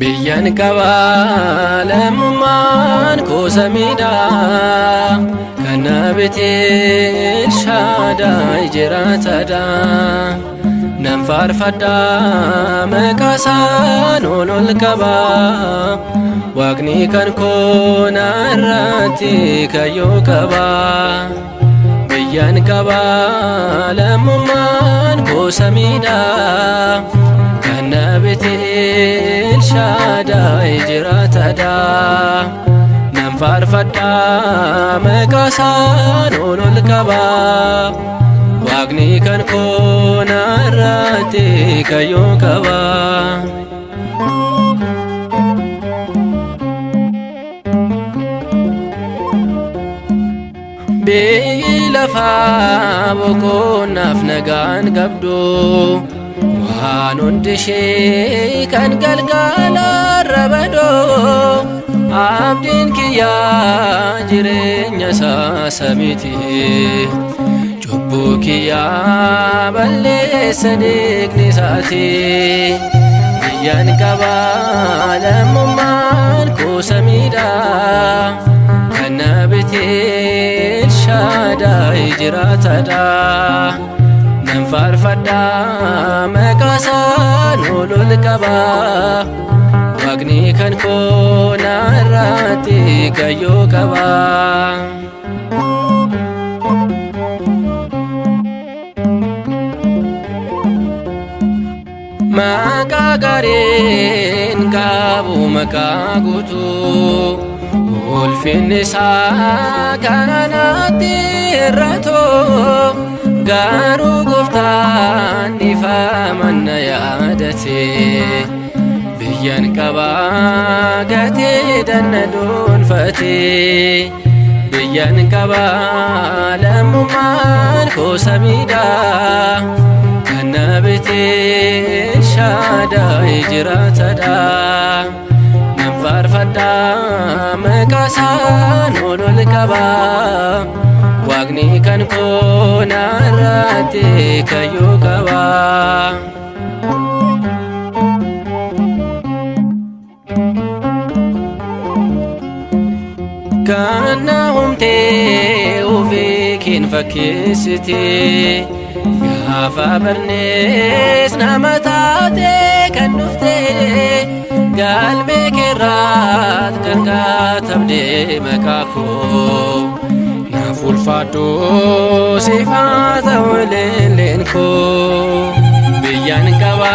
Biyyan qaba lammummaan kosamidha kana beetel shaadai jiraatadha nan faarfadha maqaasaan ol qaba waaqni kan koona irratti kayyoo qaba biyyan qaba lammummaan kosamidha kana beetel shaadai jiraatadha nan faarfadha maqaasaan ol qaba waaqni kan koona irratti kayyoo qaba biyyi lafaa boqonnaaf nagaan qabdu waan hundi ishee kan galgala rabado abdiin kiyyaa jireenya isaa samiti cubbuu kiyyaa balleessa dhiigni isaati biyyan qaba lammummaan kosamidha kana beetel shaadai jiraatadha nan faarfadha maqaasaan ol qaba waaqni kan koona irratti kayyoo qaba maqaa gaariin qabu maqaa guutuu ulfinni isaa kan anatti hir'atu garuu gooftaan ifaman na yaadate biyyan qaba gateedhaan na dhuunfate biyyan qaba lammummaan kosamidha kana beetel shaadai jiraatadha nan faarfadha maqaasaan ol qaba waaqni kan koona irratti kayyoo qaba kana humtee ofii kin fakkeessite gaafa barnees nama taate kan dhufte galmee keerraat kan katabde maqaa koo naaf ulfaadhu siifaa ta'u leelleen koo biyyan qaba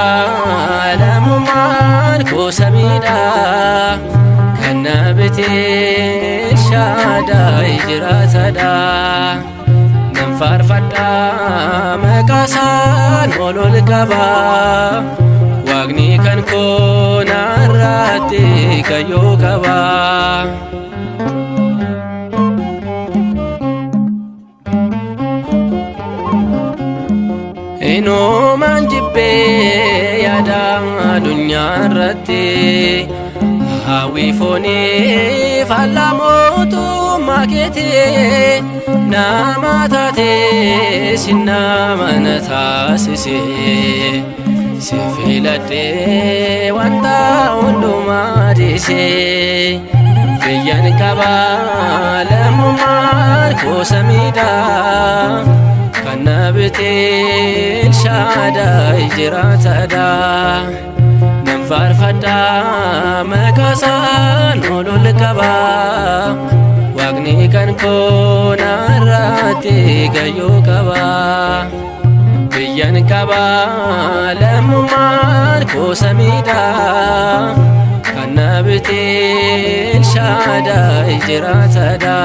lammummaan kosamidha kana beetel shaadai jiraatadha nan faarfadha maqaasaan ol qaba waaqni kan koona irratti kayyoo qaba inumaan jibbee yaada addunyaa irratti hawwii foonii faallaa mootummaa keetii nama taatee si nama na taasise si filadhee wanta hundumaa dhiise biyyan qaba lammummaan kosamidha kana beetel shaadai jiraatadha nan faarfadha maqaasaan ol qaba waaqni kan koona irratti kayyoo qaba biyyan qaba lammummaan kosamidha kana beetel shaadai jiraatadha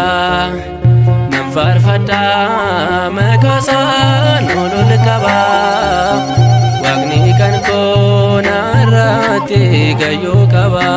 nan faarfadha maqaasaan ol qaba waaqni kan koona irratti kayyoo qaba